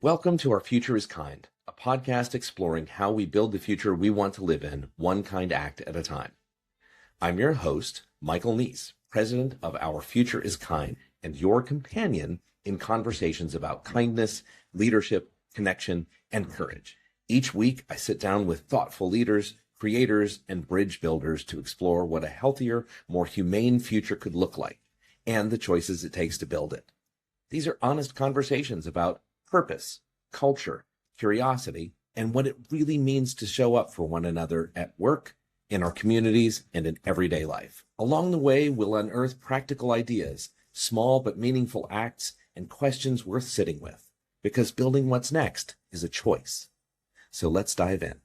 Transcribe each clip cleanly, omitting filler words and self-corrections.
Welcome to Our Future is Kind, a podcast exploring how we build the future we want to live in, one kind act at a time. I'm your host, Michael Neece, president of Our Future is Kind, and your companion in conversations about kindness, leadership, connection, and courage. Each week, I sit down with thoughtful leaders, creators, and bridge builders to explore what a healthier, more humane future could look like, and the choices it takes to build it. These are honest conversations about purpose, culture, curiosity, and what it really means to show up for one another at work, in our communities, and in everyday life. Along the way, we'll unearth practical ideas, small but meaningful acts, and questions worth sitting with, because building what's next is a choice. So let's dive in.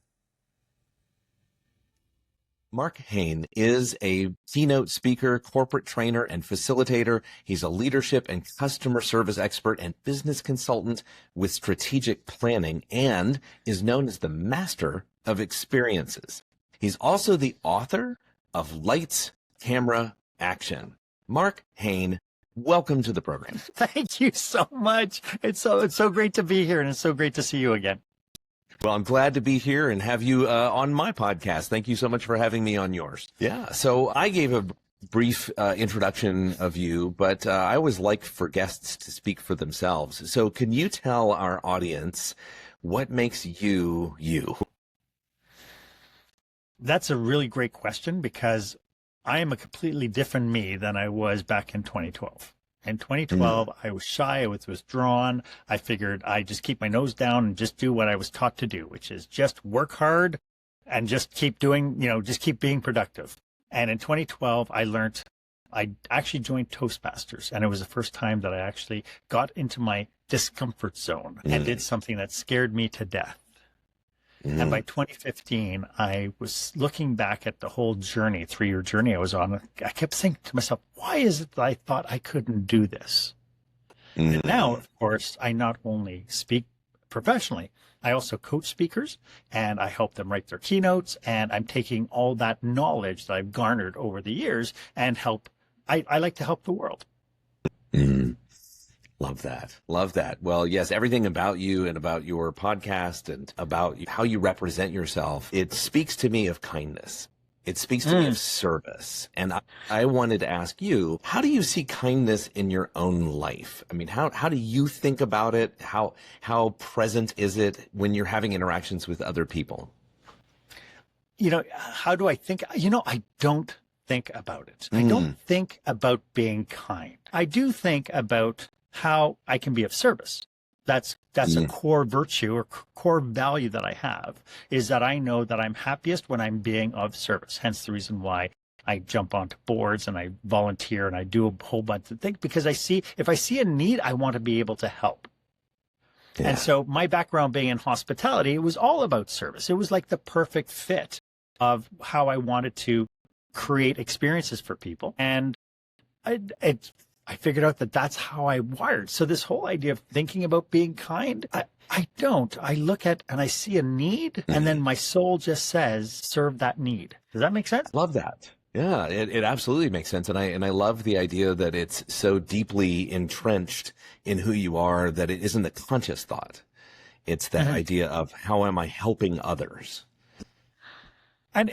Marc Haine is a keynote speaker, corporate trainer, and facilitator. He's a leadership and customer service expert and business consultant with strategic planning and is known as the master of experiences. He's also the author of Lights, Camera, Action. Marc Haine, welcome to the program. Thank you so much. It's so great to be here, and it's so great to see you again. Well, I'm glad to be here and have you on my podcast. Thank you so much for having me on yours. Yeah, so I gave a brief introduction of you, but I always like for guests to speak for themselves. So can you tell our audience what makes you, you? That's a really great question, because I am a completely different me than I was back in 2012. In 2012, I was shy, I was withdrawn. I figured I'd just keep my nose down and just do what I was taught to do, which is just work hard and just keep doing, just keep being productive. And in 2012, I actually joined Toastmasters, and it was the first time that I actually got into my discomfort zone and did something that scared me to death. And by 2015, I was looking back at the whole journey, 3-year journey I was on. I kept thinking to myself, why is it that I thought I couldn't do this? And now, of course, I not only speak professionally, I also coach speakers, and I help them write their keynotes. And I'm taking all that knowledge that I've garnered over the years and I like to help the world. Love that. Love that. Well, yes, everything about you and about your podcast and about how you represent yourself, it speaks to me of kindness. It speaks to me of service. And I wanted to ask you, how do you see kindness in your own life? I mean, how do you think about it? How present is it when you're having interactions with other people? How do I think? I don't think about it. I don't think about being kind. I do think about how I can be of service. That's a core virtue or core value that I have, is that I know that I'm happiest when I'm being of service. Hence the reason why I jump onto boards and I volunteer and I do a whole bunch of things, because if I see a need, I want to be able to help. Yeah. And so my background being in hospitality, it was all about service. It was like the perfect fit of how I wanted to create experiences for people. And I figured out that that's how I wired. So this whole idea of thinking about being kind, I don't. I look at and I see a need, and then my soul just says, serve that need. Does that make sense? Love that. Yeah, it absolutely makes sense. And I love the idea that it's so deeply entrenched in who you are that it isn't a conscious thought. It's that idea of how am I helping others? And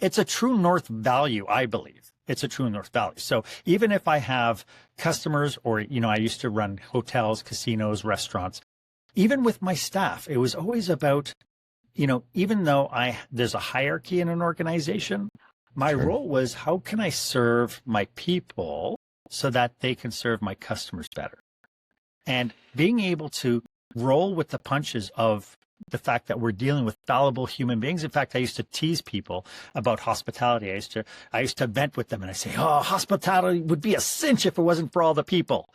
it's a true north value, I believe. It's a true north value. So even if I have customers or, I used to run hotels, casinos, restaurants, even with my staff, it was always about, even though there's a hierarchy in an organization, my role was, how can I serve my people so that they can serve my customers better? And being able to roll with the punches of the fact that we're dealing with fallible human beings. In fact, I used to tease people about hospitality. I used to vent with them and I say, hospitality would be a cinch if it wasn't for all the people.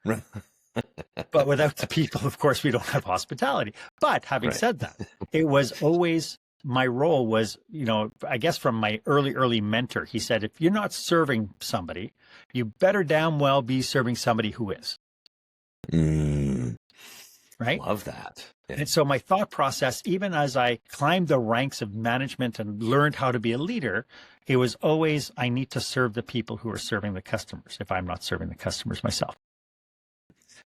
But without the people, of course, we don't have hospitality. But having said that, it was always, my role was, I guess from my early mentor, he said, if you're not serving somebody, you better damn well be serving somebody who is. Right? Love that. Yeah. And so my thought process, even as I climbed the ranks of management and learned how to be a leader, it was always, I need to serve the people who are serving the customers if I'm not serving the customers myself.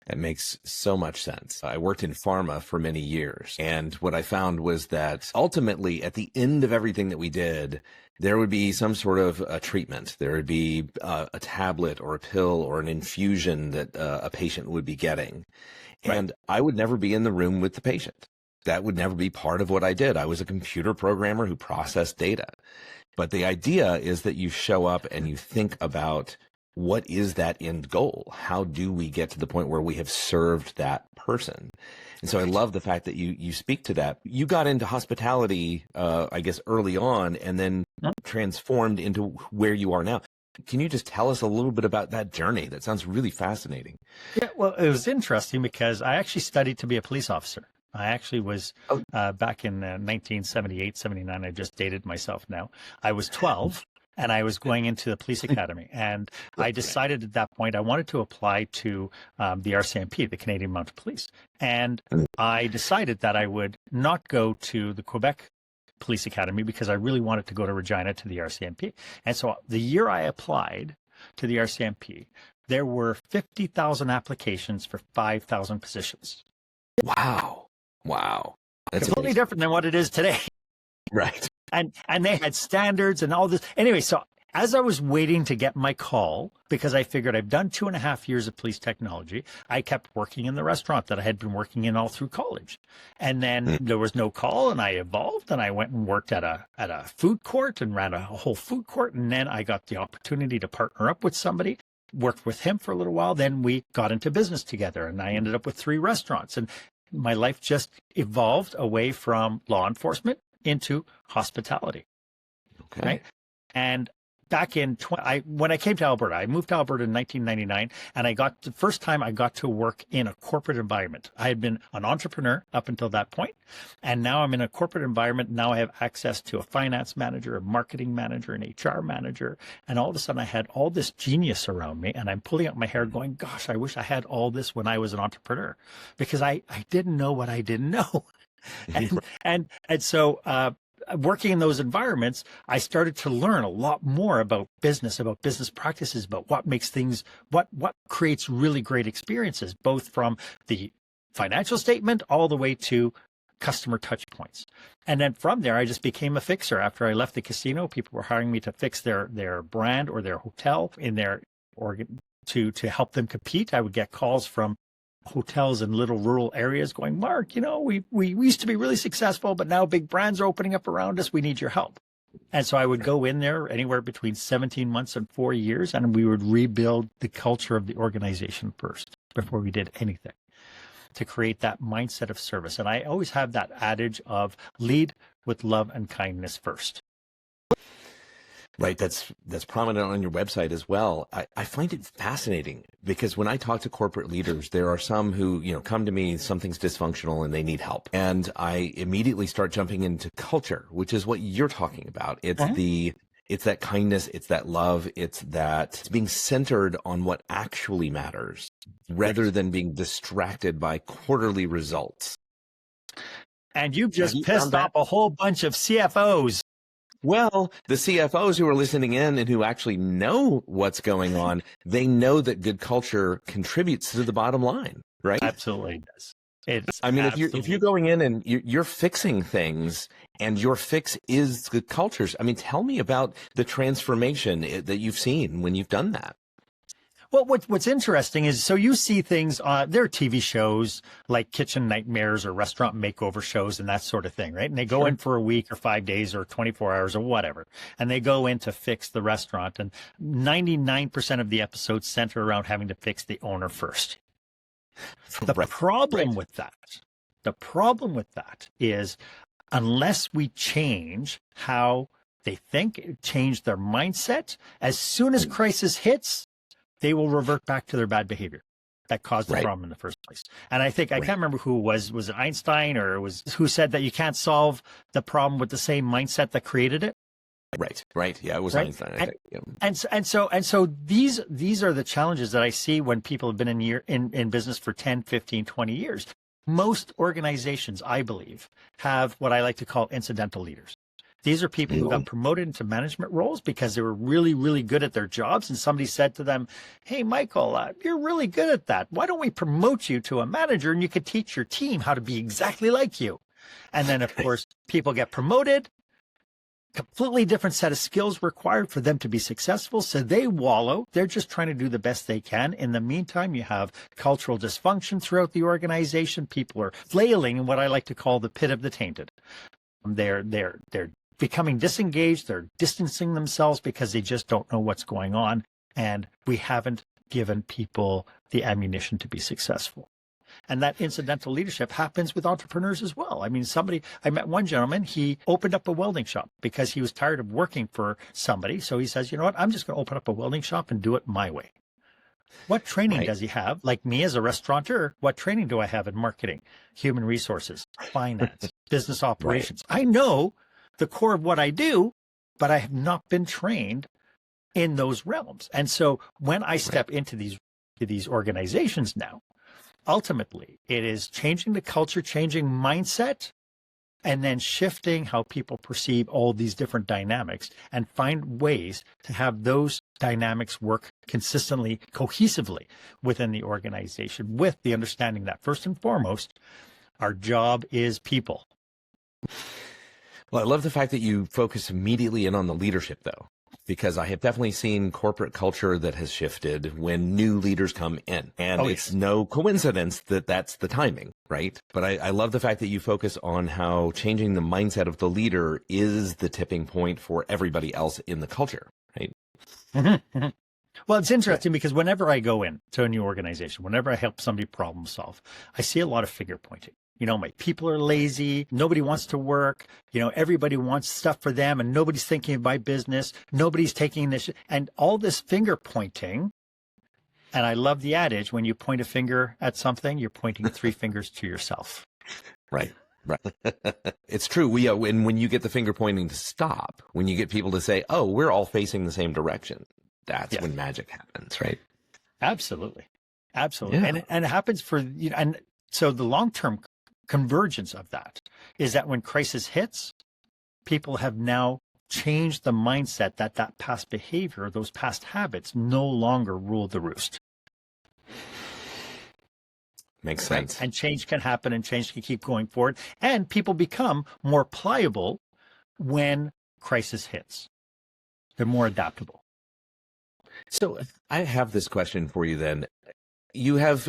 That makes so much sense. I worked in pharma for many years, and what I found was that ultimately at the end of everything that we did, there would be some sort of a treatment. There would be a tablet or a pill or an infusion that a patient would be getting. And I would never be in the room with the patient. That would never be part of what I did. I was a computer programmer who processed data. But the idea is that you show up and you think about, what is that end goal? How do we get to the point where we have served that person? And so I love the fact that you speak to that. You got into hospitality, I guess, early on, and then transformed into where you are now. Can you just tell us a little bit about that journey? That sounds really fascinating. Yeah, well, it was interesting because I actually studied to be a police officer. I actually was back in 1978, 79. I just dated myself now. I was 12. And I was going into the police academy, and I decided at that point I wanted to apply to the RCMP, the Canadian Mounted Police. And I decided that I would not go to the Quebec Police Academy because I really wanted to go to Regina to the RCMP. And so the year I applied to the RCMP, there were 50,000 applications for 5,000 positions. Wow. That's completely different than what it is today. Right. And they had standards and all this. Anyway, so as I was waiting to get my call, because I figured I've done 2.5 years of police technology, I kept working in the restaurant that I had been working in all through college. And then there was no call, and I evolved, and I went and worked at a food court and ran a whole food court. And then I got the opportunity to partner up with somebody, worked with him for a little while. Then we got into business together, and I ended up with 3 restaurants. And my life just evolved away from law enforcement into hospitality. Okay. Right. And back in when I came to Alberta, I moved to Alberta in 1999, and the first time I got to work in a corporate environment. I had been an entrepreneur up until that point, and now I'm in a corporate environment. Now I have access to a finance manager, a marketing manager, an HR manager, and all of a sudden I had all this genius around me, and I'm pulling out my hair going, gosh, I wish I had all this when I was an entrepreneur, because I didn't know what I didn't know. And so working in those environments, I started to learn a lot more about business practices, about what makes things, what creates really great experiences, both from the financial statement all the way to customer touch points. And then from there, I just became a fixer. After I left the casino, people were hiring me to fix their brand or their hotel in their organ to help them compete. I would get calls from hotels in little rural areas going, Mark, we used to be really successful, but now big brands are opening up around us. We need your help. And so I would go in there anywhere between 17 months and 4 years, and we would rebuild the culture of the organization first before we did anything, to create that mindset of service. And I always have that adage of lead with love and kindness first. Right. That's prominent on your website as well. I find it fascinating because when I talk to corporate leaders, there are some who, come to me, something's dysfunctional and they need help. And I immediately start jumping into culture, which is what you're talking about. It's it's that kindness, it's that love, it's being centered on what actually matters rather than being distracted by quarterly results. And you've just pissed off a whole bunch of CFOs. Well, the CFOs who are listening in and who actually know what's going on, they know that good culture contributes to the bottom line, right? Absolutely does. If you're going in and you're fixing things and your fix is good cultures, tell me about the transformation that you've seen when you've done that. Well, what's interesting is, so you see things, there are TV shows like Kitchen Nightmares or restaurant makeover shows and that sort of thing, right? And they go in for a week or 5 days or 24 hours or whatever, and they go in to fix the restaurant, and 99% of the episodes center around having to fix the owner first. The problem with that is, unless we change how they think, change their mindset, as soon as crisis hits, they will revert back to their bad behavior that caused the problem in the first place. And I think, I can't remember who was it Einstein or who said that you can't solve the problem with the same mindset that created it? Right. Yeah, it was Einstein, I think. Yeah. And so these are the challenges that I see when people have been in business for 10, 15, 20 years. Most organizations, I believe, have what I like to call incidental leaders. These are people who got promoted into management roles because they were really, really good at their jobs. And somebody said to them, hey, Michael, you're really good at that. Why don't we promote you to a manager and you could teach your team how to be exactly like you? And then, of course, people get promoted. Completely different set of skills required for them to be successful. So they wallow. They're just trying to do the best they can. In the meantime, you have cultural dysfunction throughout the organization. People are flailing in what I like to call the pit of the tainted. They're becoming disengaged. They're distancing themselves because they just don't know what's going on. And we haven't given people the ammunition to be successful. And that incidental leadership happens with entrepreneurs as well. I mean, I met one gentleman, he opened up a welding shop because he was tired of working for somebody. So he says, you know what, I'm just going to open up a welding shop and do it my way. What training does he have? Like me as a restaurateur, what training do I have in marketing, human resources, finance, business operations? I know the core of what I do, but I have not been trained in those realms. And so when I step into these organizations now, ultimately, it is changing the culture, changing mindset, and then shifting how people perceive all these different dynamics and find ways to have those dynamics work consistently, cohesively within the organization with the understanding that first and foremost, our job is people. Well, I love the fact that you focus immediately in on the leadership, though, because I have definitely seen corporate culture that has shifted when new leaders come in. And it's no coincidence that that's the timing, right? But I love the fact that you focus on how changing the mindset of the leader is the tipping point for everybody else in the culture, right? Mm-hmm. Well, it's interesting because whenever I go in to a new organization, whenever I help somebody problem solve, I see a lot of finger pointing. You know, my people are lazy. Nobody wants to work. You know, everybody wants stuff for them and nobody's thinking of my business. Nobody's taking this and all this finger pointing. And I love the adage, when you point a finger at something, you're pointing 3 fingers to yourself. Right. It's true. When you get the finger pointing to stop, when you get people to say, oh, we're all facing the same direction, that's when magic happens, right? Absolutely. Yeah. And it happens for, you know, and so the long-term convergence of that is that when crisis hits, people have now changed the mindset that past behavior, those past habits no longer rule the roost. Makes sense. And change can happen and change can keep going forward. And people become more pliable when crisis hits. They're more adaptable. So I have this question for you then. You have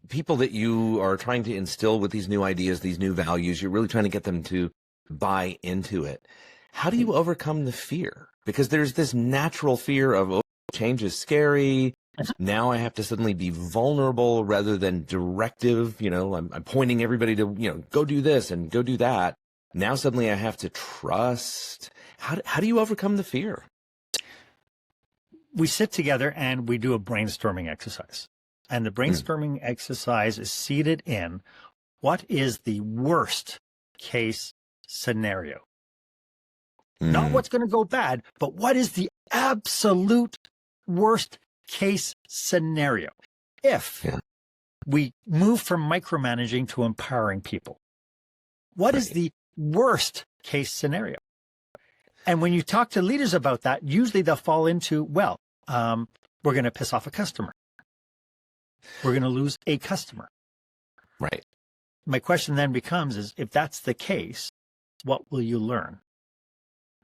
people that you are trying to instill with these new ideas, these new values. You're really trying to get them to buy into it. How do you overcome the fear? Because there's this natural fear of, oh, change is scary. Now I have to suddenly be vulnerable rather than directive. You know, I'm pointing everybody to, you know, go do this and go do that. Now suddenly I have to trust. How do you overcome the fear? We sit together and we do a brainstorming exercise. And the brainstorming exercise is seated in what is the worst case scenario? Not what's going to go bad, but what is the absolute worst case scenario? If we move from micromanaging to empowering people, what is the worst case scenario? And when you talk to leaders about that, usually they'll fall into, well, we're going to piss off a customer. We're going to lose a customer. Right. My question then becomes is, if that's the case, what will you learn?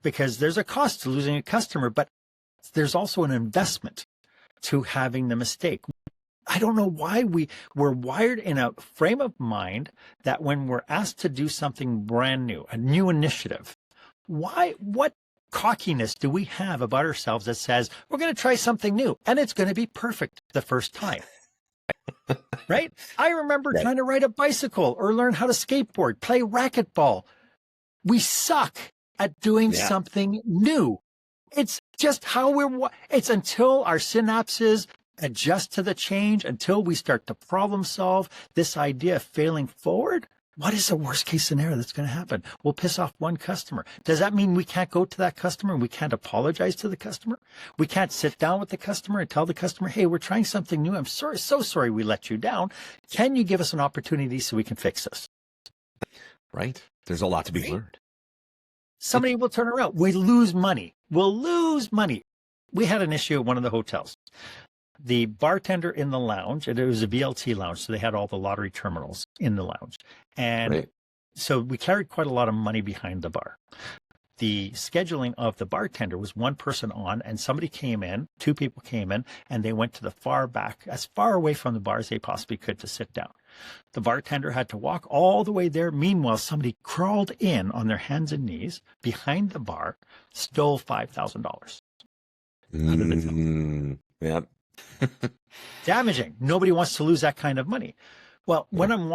Because there's a cost to losing a customer, but there's also an investment to having the mistake. I don't know why we're wired in a frame of mind that when we're asked to do something brand new, a new initiative, what cockiness do we have about ourselves that says we're going to try something new and it's going to be perfect the first time? Right? I remember trying to ride a bicycle or learn how to skateboard, play racquetball. We suck at doing something new. It's just how it's until our synapses adjust to the change, until we start to problem solve this idea of failing forward. What is the worst case scenario that's going to happen? We'll piss off one customer. Does that mean we can't go to that customer and we can't apologize to the customer? We can't sit down with the customer and tell the customer, hey, we're trying something new. I'm sorry, so sorry we let you down. Can you give us an opportunity so we can fix this? Right. There's a lot to be learned. somebody will turn around. We lose money. We'll lose money. We had an issue at one of the hotels. The bartender in the lounge, and it was a VLT lounge, so they had all the lottery terminals in the lounge. And so we carried quite a lot of money behind the bar. The scheduling of the bartender was one person on, and somebody came in, two people came in, and they went to the far back, as far away from the bar as they possibly could to sit down. The bartender had to walk all the way there. Meanwhile, somebody crawled in on their hands and knees behind the bar, stole $5,000. Yep. Damaging. Nobody wants to lose that kind of money. Well, when I'm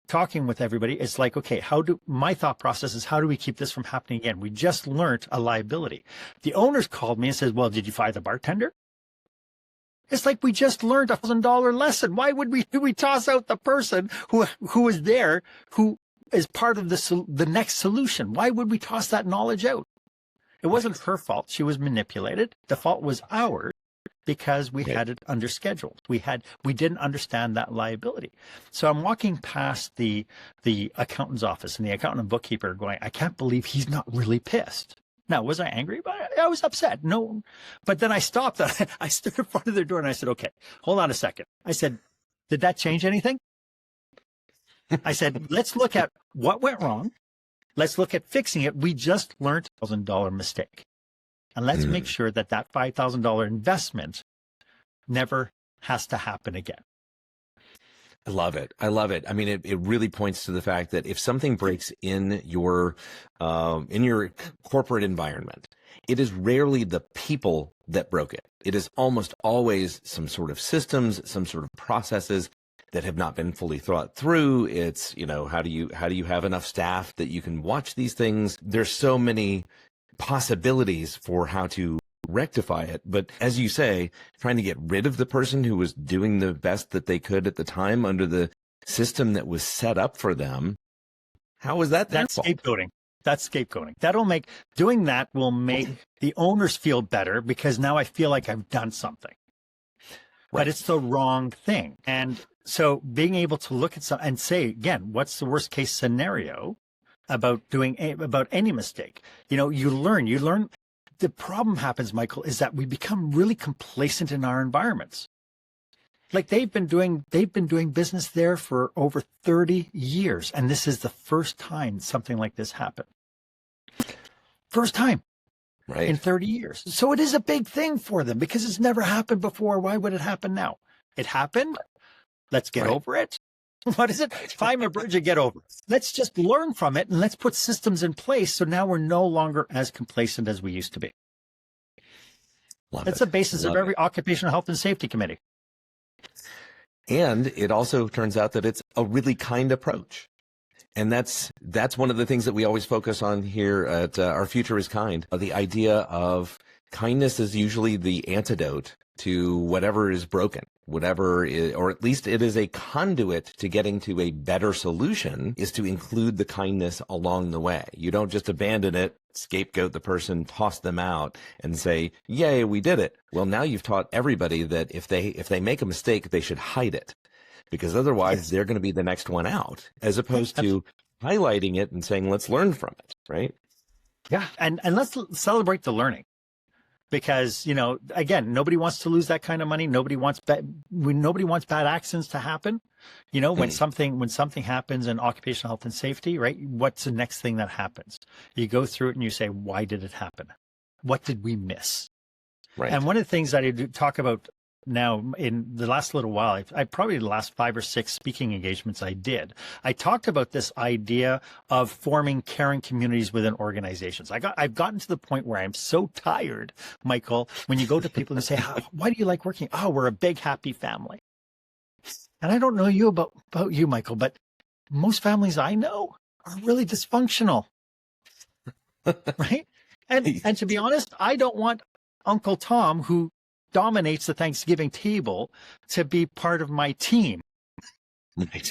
talking with everybody, it's like, okay, my thought process is, how do we keep this from happening again? We just learned a liability. The owners called me and said, well, did you fire the bartender? It's like, we just learned $1,000 lesson. Why would we toss out the person who is there, who is part of the next solution? Why would we toss that knowledge out? It wasn't her fault. She was manipulated. The fault was ours, because we had it underscheduled. We didn't understand that liability. So I'm walking past the accountant's office, and the accountant and bookkeeper are going, I can't believe he's not really pissed. Now, was I angry about it? I was upset. No. But then I stopped. I stood in front of their door and I said, okay, hold on a second. I said, did that change anything? I said, let's look at what went wrong. Let's look at fixing it. We just learned a $1,000 mistake. And let's make sure that $5,000 investment never has to happen again. I love it. I love it. I mean, it really points to the fact that if something breaks in your corporate environment, it is rarely the people that broke it. It is almost always some sort of systems, some sort of processes that have not been fully thought through. It's, how do you have enough staff that you can watch these things? There's so many possibilities for how to rectify it. But as you say, trying to get rid of the person who was doing the best that they could at the time under the system that was set up for them, how was that their fault? Scapegoating. That's scapegoating. Doing that will make the owners feel better, because now I feel like I've done something. Right. But it's the wrong thing. And so being able to look at and say, again, what's the worst case scenario about any mistake? You learn. The problem happens, Michael, is that we become really complacent in our environments. Like they've been doing business there for over 30 years. And this is the first time something like this happened. First time. Right. In 30 years. So it is a big thing for them, because it's never happened before. Why would it happen now? It happened. Let's get over it. What is it? Climb a bridge and get over it. Let's just learn from it, and let's put systems in place so now we're no longer as complacent as we used to be. That's the basis of every occupational health and safety committee. And it also turns out that it's a really kind approach. And that's one of the things that we always focus on here at Our Future is Kind. The idea of kindness is usually the antidote to whatever is broken, or at least it is a conduit to getting to a better solution, is to include the kindness along the way. You don't just abandon it, scapegoat the person, toss them out and say, yay, we did it. Well, now you've taught everybody that if they make a mistake, they should hide it, because otherwise they're going to be the next one out, as opposed to highlighting it and saying, let's learn from it. Right. Yeah. And let's celebrate the learning. Because, again, nobody wants to lose that kind of money. Nobody wants bad accidents to happen. When something happens in occupational health and safety, right? What's the next thing that happens? You go through it and you say, why did it happen? What did we miss? Right. And one of the things that I do talk about now in the last little while, I probably the last 5 or 6 speaking engagements I talked about this idea of forming caring communities within organizations. I've gotten to the point where I'm so tired, Michael, when you go to people and say, why do you like working? Oh, we're a big, happy family. And I don't know about you, Michael, but most families I know are really dysfunctional. Right? And to be honest, I don't want Uncle Tom, who dominates the Thanksgiving table, to be part of my team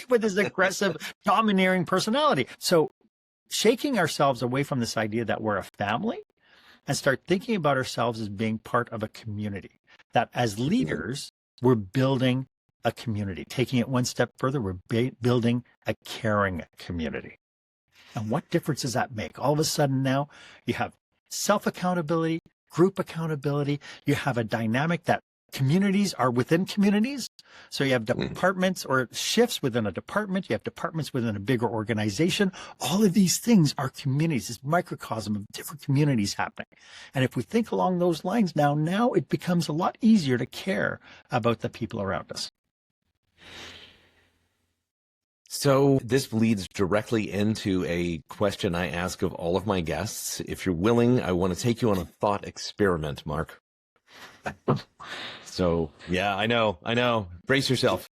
with his aggressive, domineering personality. So shaking ourselves away from this idea that we're a family and start thinking about ourselves as being part of a community, that as leaders, we're building a community. Taking it one step further, we're building a caring community. And what difference does that make? All of a sudden now you have self-accountability, group accountability. You have a dynamic that communities are within communities. So you have departments or shifts within a department. You have departments within a bigger organization. All of these things are communities. It's microcosm of different communities happening. And if we think along those lines now it becomes a lot easier to care about the people around us. So this leads directly into a question I ask of all of my guests. If you're willing, I want to take you on a thought experiment, Marc. So, yeah, I know. Brace yourself.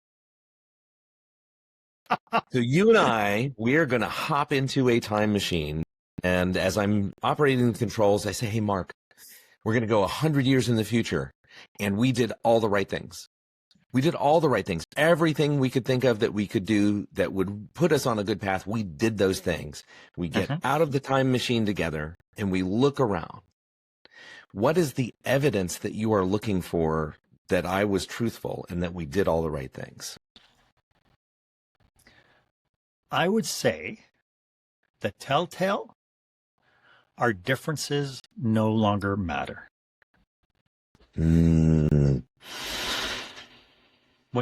So you and we are going to hop into a time machine. And as I'm operating the controls, I say, hey, Marc, we're going to go 100 years in the future. And we did all the right things. We did all the right things. Everything we could think of that we could do that would put us on a good path, we did those things. We get out of the time machine together and we look around. What is the evidence that you are looking for that I was truthful and that we did all the right things? I would say the telltale are differences no longer matter. When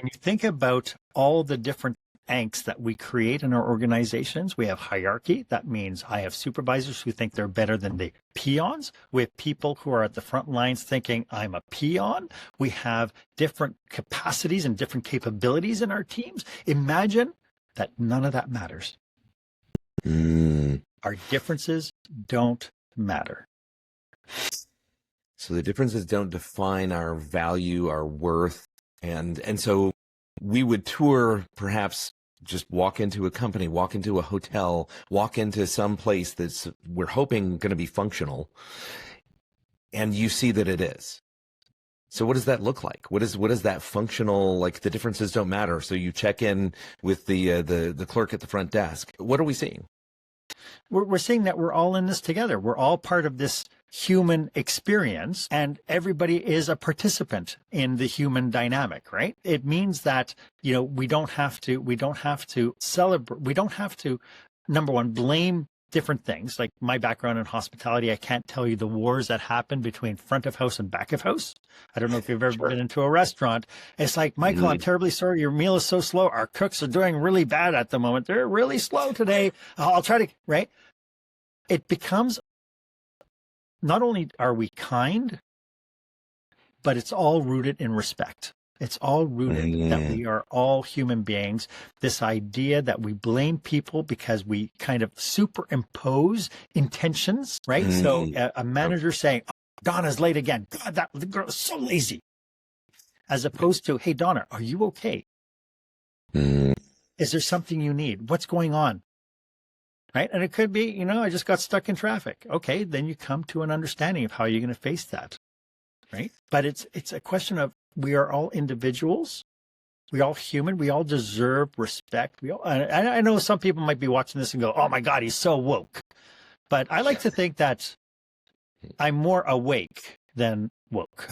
you think about all the different angst that we create in our organizations, we have hierarchy. That means I have supervisors who think they're better than the peons. We have people who are at the front lines thinking I'm a peon. We have different capacities and different capabilities in our teams. Imagine that none of that matters. Our differences don't matter. So the differences don't define our value, our worth. And so we would tour, perhaps just walk into a company, walk into a hotel, walk into some place that's, we're hoping, going to be functional. And you see that it is. So what does that look like? What is that functional, like the differences don't matter? So you check in with the clerk at the front desk. What are we seeing? We're seeing that we're all in this together. We're all part of this human experience, and everybody is a participant in the human dynamic, right? It means that, we don't have to celebrate, we don't have to, number one, blame different things. Like my background in hospitality, I can't tell you the wars that happen between front of house and back of house. I don't know if you've ever been into a restaurant. It's like, Michael, I'm terribly sorry. Your meal is so slow. Our cooks are doing really bad at the moment. They're really slow today. I'll try to, right? It becomes, not only are we kind, but it's all rooted in respect. It's all rooted that we are all human beings. This idea that we blame people because we kind of superimpose intentions, right? So a manager saying, oh, Donna's late again. God, the girl is so lazy. As opposed to, hey, Donna, are you okay? Is there something you need? What's going on? Right? And it could be, I just got stuck in traffic. Okay, then you come to an understanding of how you're going to face that. Right? But it's a question of, we are all individuals. We all human. We all deserve respect. I know some people might be watching this and go, oh my God, he's so woke. But I like to think that I'm more awake than woke.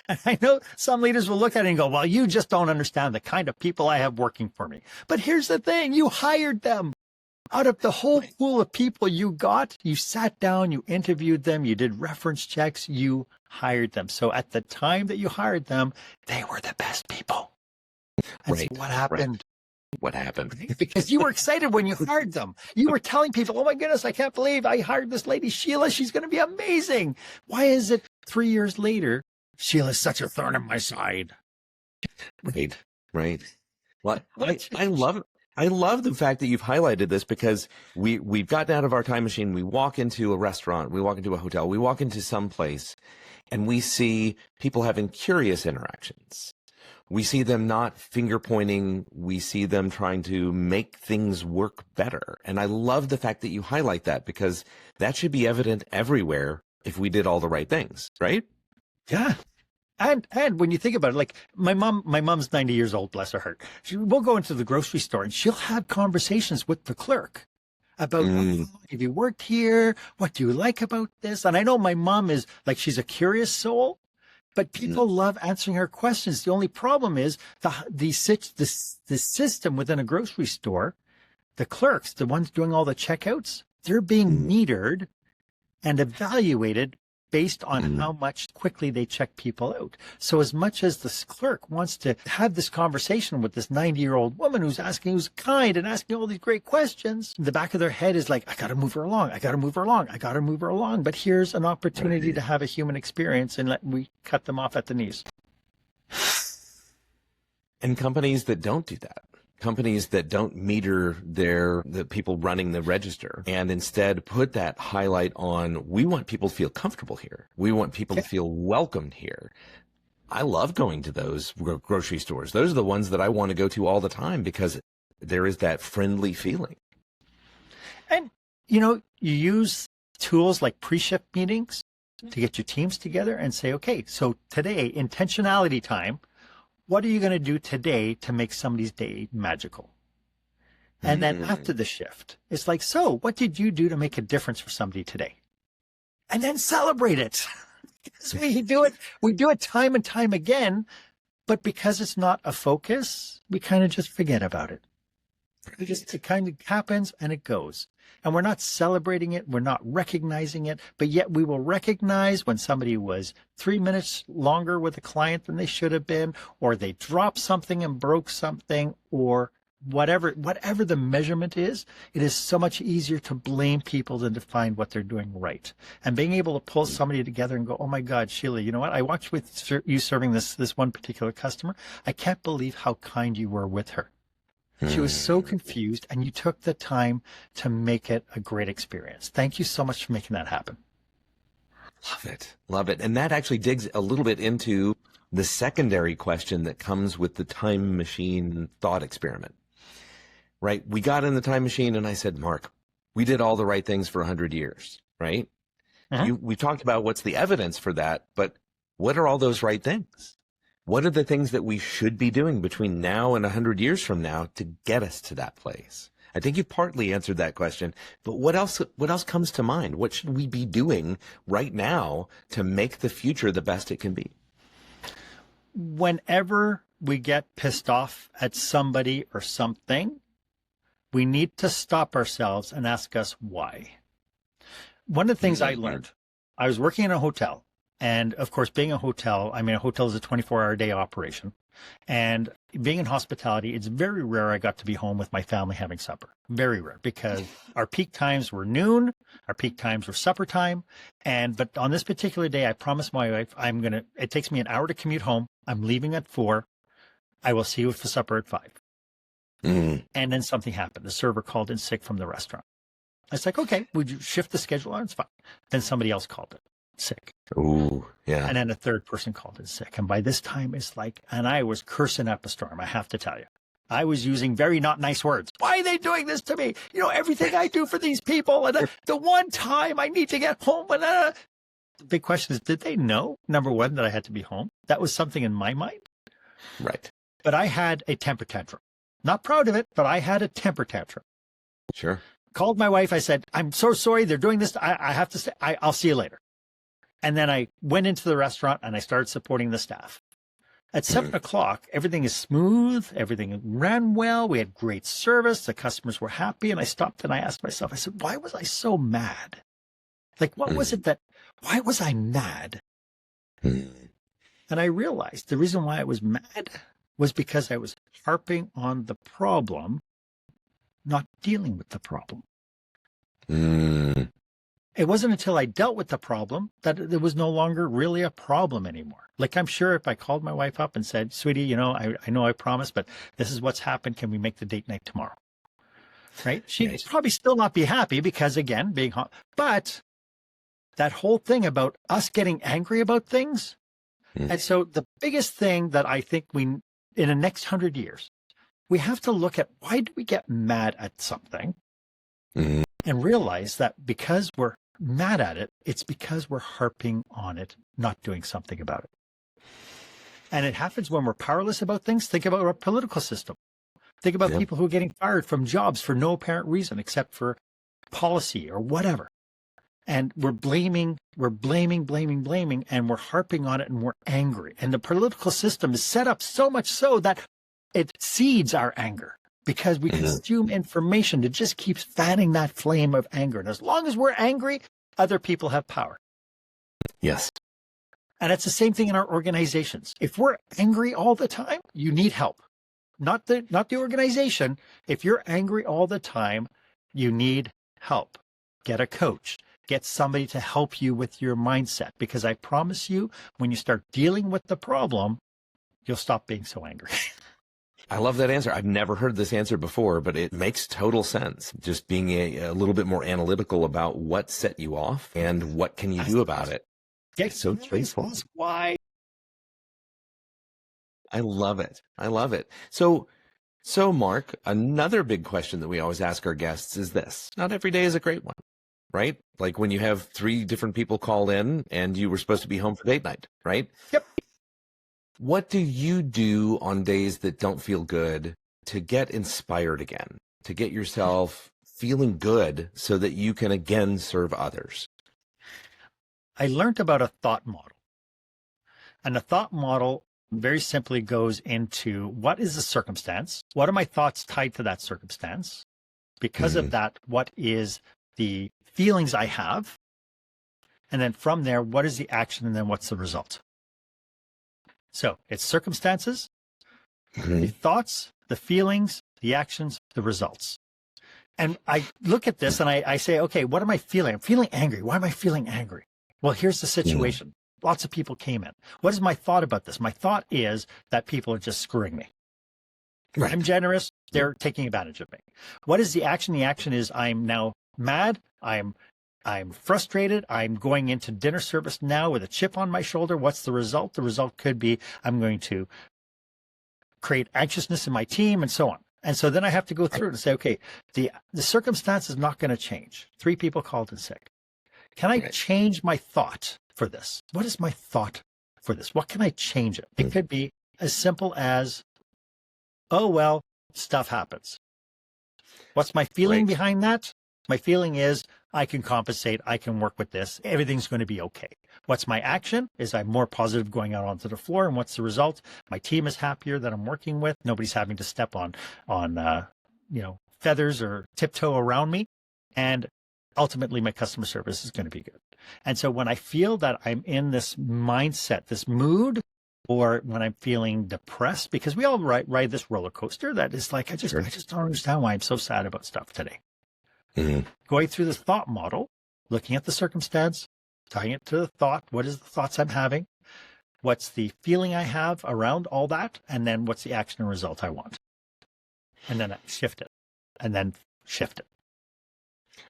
I know some leaders will look at it and go, well, you just don't understand the kind of people I have working for me. But here's the thing. You hired them. Out of the whole pool of people you sat down, you interviewed them, you did reference checks, you hired them. So at the time that you hired them, they were the best people. And so what happened? What happened? Because you were excited when you hired them. You were telling people, oh my goodness, I can't believe I hired this lady, Sheila. She's going to be amazing. Why is it 3 years later, Sheila's such a thorn in my side? Right. Well, I love it. I love the fact that you've highlighted this, because we've gotten out of our time machine. We walk into a restaurant, we walk into a hotel, we walk into some place, and we see people having curious interactions. We see them not finger pointing. We see them trying to make things work better. And I love the fact that you highlight that, because that should be evident everywhere if we did all the right things, right? Yeah. And when you think about it, like my mom's 90 years old, bless her heart. We'll go into the grocery store and she'll have conversations with the clerk about, have you worked here? What do you like about this? And I know my mom is like, she's a curious soul, but people love answering her questions. The only problem is the system within a grocery store the clerks, the ones doing all the checkouts, they're being metered and evaluated based on how much quickly they check people out. So as much as this clerk wants to have this conversation with this 90-year-old woman who's kind and asking all these great questions, the back of their head is like, I got to move her along. I got to move her along. I got to move her along. But here's an opportunity to have a human experience, and we cut them off at the knees. And companies that don't do that, companies that don't meter the people running the register and instead put that highlight on, we want people to feel comfortable here. We want people to feel welcomed here. I love going to those grocery stores. Those are the ones that I want to go to all the time because there is that friendly feeling. And, you use tools like pre-shift meetings to get your teams together and say, okay, so today, intentionality time, what are you going to do today to make somebody's day magical? And then after the shift, it's like, so what did you do to make a difference for somebody today? And then celebrate it. Because we do it time and time again, but because it's not a focus, we kind of just forget about it. It kind of happens and it goes. And we're not celebrating it. We're not recognizing it. But yet we will recognize when somebody was 3 minutes longer with a client than they should have been, or they dropped something and broke something, or whatever the measurement is. It is so much easier to blame people than to find what they're doing right. And being able to pull somebody together and go, oh my God, Sheila, you know what? I watched with you serving this one particular customer. I can't believe how kind you were with her. She was so confused, and you took the time to make it a great experience. Thank you so much for making that happen. Love it. Love it. And that actually digs a little bit into the secondary question that comes with the time machine thought experiment, right? We got in the time machine and I said, Mark, we did all the right things for 100 years, right? We talked about what's the evidence for that, but what are all those right things? What are the things that we should be doing between now and 100 years from now to get us to that place? I think you partly answered that question, but what else comes to mind? What should we be doing right now to make the future the best it can be? Whenever we get pissed off at somebody or something, we need to stop ourselves and ask us why. One of the things I learned, I was working in a hotel. And of course, being a hotel is a 24-hour day operation. And being in hospitality, it's very rare I got to be home with my family having supper. Very rare, because our peak times were noon, our peak times were supper time. But on this particular day, I promised my wife, it takes me an hour to commute home. I'm leaving at 4. I will see you for supper at 5. And then something happened. The server called in sick from the restaurant. I was like, okay, would you shift the schedule on? It's fine. Then somebody else called it sick. Ooh, yeah. And then a third person called in sick. And by this time, it's like, and I was cursing up a storm, I have to tell you. I was using very not nice words. Why are they doing this to me? Everything I do for these people. And the one time I need to get home. And the big question is, did they know, number one, that I had to be home? That was something in my mind. Right. But I had a temper tantrum. Not proud of it, but I had a temper tantrum. Sure. Called my wife. I said, I'm so sorry. They're doing this. I have to say, I'll see you later. And then I went into the restaurant and I started supporting the staff. At 7 o'clock, everything is smooth. Everything ran well. We had great service. The customers were happy. And I stopped and I asked myself, I said, why was I so mad? Like, what was it why was I mad? And I realized the reason why I was mad was because I was harping on the problem, not dealing with the problem. It wasn't until I dealt with the problem that there was no longer really a problem anymore. Like, I'm sure if I called my wife up and said, sweetie, I know I promised, but this is what's happened. Can we make the date night tomorrow? Right? She'd probably still not be happy because, again, being hot. But that whole thing about us getting angry about things. And so the biggest thing that I think in the next 100 years, we have to look at, why do we get mad at something? And realize that because we're mad at it, it's because we're harping on it, not doing something about it. And it happens when we're powerless about things. Think about our political system. Think about people who are getting fired from jobs for no apparent reason except for policy or whatever. And we're blaming, and we're harping on it, and we're angry. And the political system is set up so much so that it seeds our anger. because we consume information that just keeps fanning that flame of anger. And as long as we're angry, other people have power. Yes. And it's the same thing in our organizations. If we're angry all the time, you need help. Not the organization. If you're angry all the time, you need help. Get a coach. Get somebody to help you with your mindset. Because I promise you, when you start dealing with the problem, you'll stop being so angry. I love that answer. I've never heard this answer before, but it makes total sense. Just being a little bit more analytical about what set you off and what can you do about it. Get so straightforward. Why? I love it. I love it. So Marc, another big question that we always ask our guests is this. Not every day is a great one, right? Like when you have 3 different people call in and you were supposed to be home for date night, right? Yep. What do you do on days that don't feel good to get inspired again, to get yourself feeling good so that you can again serve others? I learned about a thought model. And the thought model very simply goes into what is the circumstance? What are my thoughts tied to that circumstance? Because of that, what is the feelings I have? And then from there, what is the action? And then what's the result? So it's circumstances, the thoughts, the feelings, the actions, the results. And I look at this and I say, okay, what am I feeling? I'm feeling angry. Why am I feeling angry? Well, here's the situation. Lots of people came in. What is my thought about this? My thought is that people are just screwing me. Right. I'm generous. They're taking advantage of me. What is the action? The action is I'm now mad. I'm frustrated. I'm going into dinner service now with a chip on my shoulder. What's the result? The result could be I'm going to create anxiousness in my team and so on. And so then I have to go through and say, okay, the circumstance is not going to change. 3 people called in sick. Can I change my thought for this? What is my thought for this? What can I change it? It could be as simple as, oh, well, stuff happens. What's my feeling behind that? My feeling is I can compensate. I can work with this. Everything's going to be okay. What's my action? Is I'm more positive going out onto the floor. And what's the result? My team is happier that I'm working with. Nobody's having to step on feathers or tiptoe around me. And ultimately, my customer service is going to be good. And so when I feel that I'm in this mindset, this mood, or when I'm feeling depressed, because we all ride this roller coaster that is like, I just don't understand why I'm so sad about stuff today. Going through the thought model, looking at the circumstance, tying it to the thought. What is the thoughts I'm having? What's the feeling I have around all that? And then what's the action and result I want? And then I shift it and then shift it.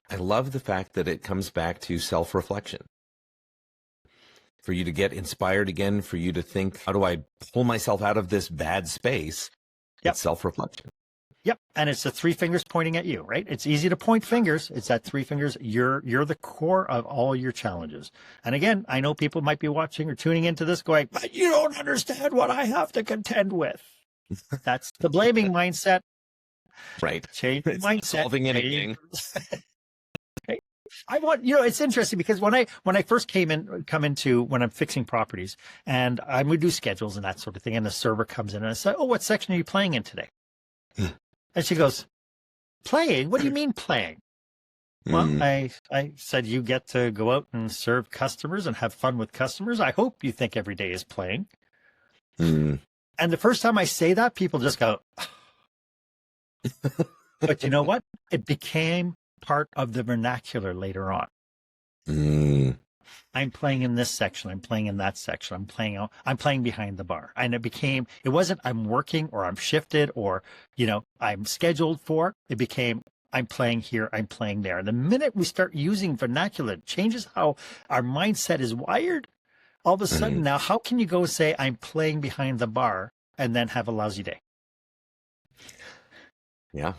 I love the fact that it comes back to self-reflection. For you to get inspired again, for you to think, how do I pull myself out of this bad space? It's self-reflection. Yep. And it's the 3 fingers pointing at you, right? It's easy to point fingers. It's that 3 fingers. You're the core of all your challenges. And again, I know people might be watching or tuning into this going, but you don't understand what I have to contend with. That's the blaming mindset. Right. Change mindset. Solving anything. I want, it's interesting because when I first come into when I'm fixing properties and I would do schedules and that sort of thing, and the server comes in and I say, oh, what section are you playing in today? And she goes, playing? What do you mean playing? Well, I said, you get to go out and serve customers and have fun with customers. I hope you think every day is playing. And the first time I say that, people just go, but you know what? It became part of the vernacular later on. I'm playing in this section. I'm playing in that section. I'm playing behind the bar. And it wasn't I'm working or I'm shifted or, I'm scheduled for. It became I'm playing here. I'm playing there. The minute we start using vernacular, it changes how our mindset is wired. All of a sudden now, how can you go say I'm playing behind the bar and then have a lousy day? Yeah.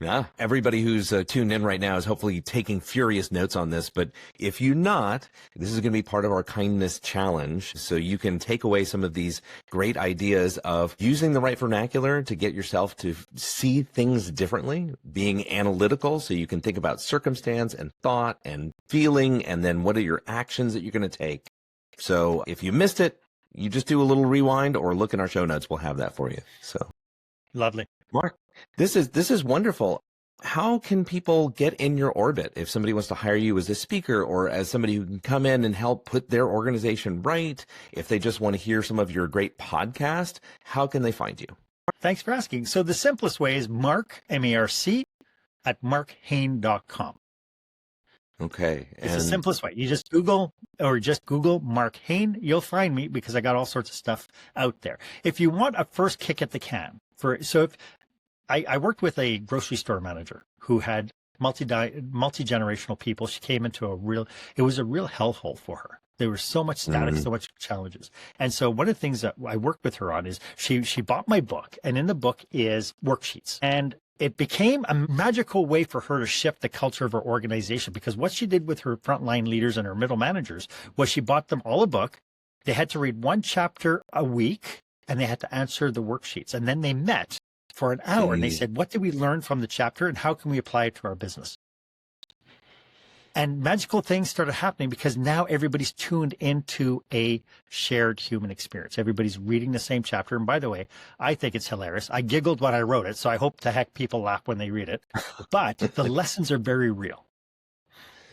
Yeah. Everybody who's tuned in right now is hopefully taking furious notes on this. But if you're not, this is going to be part of our kindness challenge. So you can take away some of these great ideas of using the right vernacular to get yourself to see things differently, being analytical. So you can think about circumstance and thought and feeling, and then what are your actions that you're going to take. So if you missed it, you just do a little rewind or look in our show notes. We'll have that for you. So lovely. Marc, This is wonderful. How can people get in your orbit if somebody wants to hire you as a speaker or as somebody who can come in and help put their organization right? If they just want to hear some of your great podcast, how can they find you? Thanks for asking. So the simplest way is Marc, M-A-R-C, at marchaine.com. Okay. It's the simplest way. You just Google Marc Haine. You'll find me because I got all sorts of stuff out there. If you want a first kick at the can, I worked with a grocery store manager who had multi-generational people. She came into it was a real hellhole for her. There was so much static, so much challenges. And so one of the things that I worked with her on is she bought my book, and in the book is worksheets. And it became a magical way for her to shift the culture of her organization, because what she did with her frontline leaders and her middle managers was she bought them all a book. They had to read one chapter a week, and they had to answer the worksheets. And then they met for an hour and they said, what did we learn from the chapter and how can we apply it to our business? And magical things started happening because now everybody's tuned into a shared human experience. Everybody's reading the same chapter. And by the way, I think it's hilarious. I giggled when I wrote it, so I hope to heck people laugh when they read it. But the lessons are very real.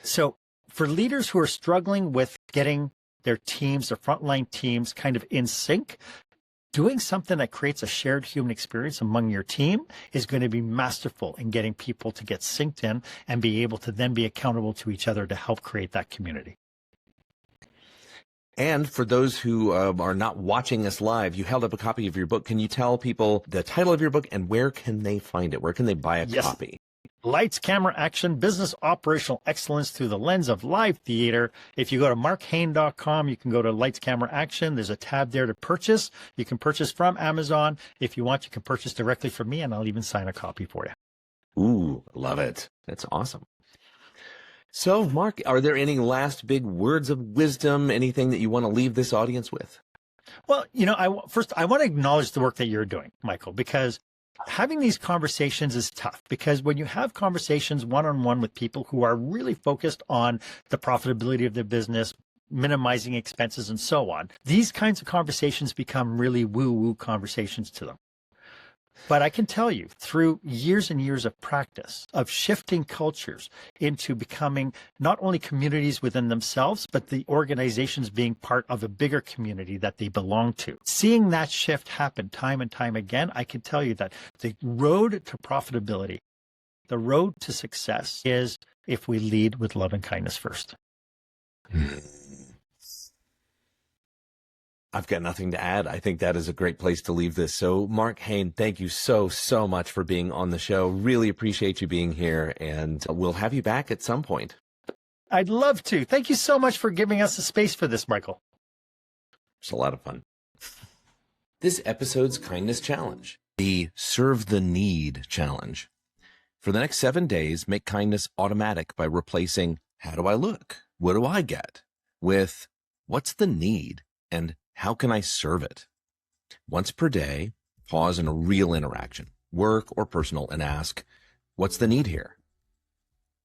So for leaders who are struggling with getting their teams, their frontline teams kind of in sync, doing something that creates a shared human experience among your team is going to be masterful in getting people to get synced in and be able to then be accountable to each other to help create that community. And for those who are not watching us live, you held up a copy of your book. Can you tell people the title of your book and where can they find it? Where can they buy a copy? Lights, Camera, Action, Business Operational Excellence Through the Lens of Live Theater. If you go to marchaine.com, you can go to Lights, Camera, Action. There's a tab there to purchase. You can purchase from Amazon. If you want, you can purchase directly from me, and I'll even sign a copy for you. Ooh, love it. That's awesome. So, Marc, are there any last big words of wisdom, anything that you want to leave this audience with? Well, I want to acknowledge the work that you're doing, Michael, because having these conversations is tough, because when you have conversations one-on-one with people who are really focused on the profitability of their business, minimizing expenses and so on, these kinds of conversations become really woo-woo conversations to them. But I can tell you, through years and years of practice, of shifting cultures into becoming not only communities within themselves, but the organizations being part of a bigger community that they belong to. Seeing that shift happen time and time again, I can tell you that the road to profitability, the road to success is if we lead with love and kindness first. I've got nothing to add. I think that is a great place to leave this. So, Marc Haine, thank you so much for being on the show. Really appreciate you being here, and we'll have you back at some point. I'd love to. Thank you so much for giving us the space for this, Michael. It's a lot of fun. This episode's Kindness Challenge, the Serve the Need Challenge. For the next 7 days, make kindness automatic by replacing how do I look? What do I get? With what's the need? And how can I serve it? Once per day, pause in a real interaction, work or personal, and ask, what's the need here?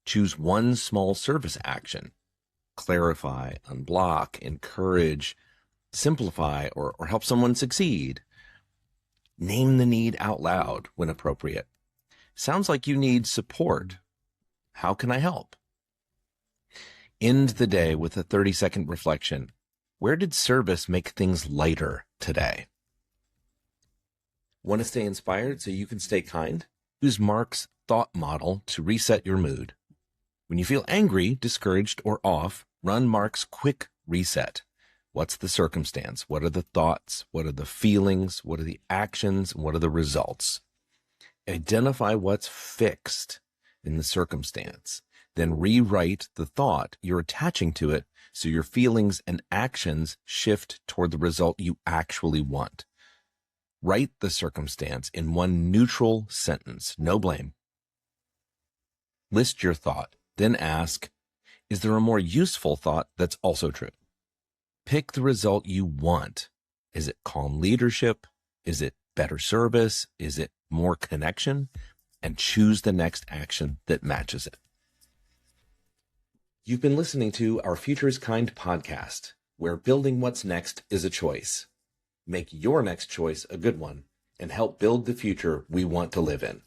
Choose one small service action. Clarify, unblock, encourage, simplify, or help someone succeed. Name the need out loud when appropriate. Sounds like you need support. How can I help? End the day with a 30-second reflection. Where did service make things lighter today? Want to stay inspired so you can stay kind? Use Marc's thought model to reset your mood. When you feel angry, discouraged, or off, run Marc's quick reset. What's the circumstance? What are the thoughts? What are the feelings? What are the actions? What are the results? Identify what's fixed in the circumstance. Then rewrite the thought you're attaching to it so your feelings and actions shift toward the result you actually want. Write the circumstance in one neutral sentence, no blame. List your thought, then ask, is there a more useful thought that's also true? Pick the result you want. Is it calm leadership? Is it better service? Is it more connection? And choose the next action that matches it. You've been listening to our Future is Kind podcast, where building what's next is a choice. Make your next choice a good one and help build the future we want to live in.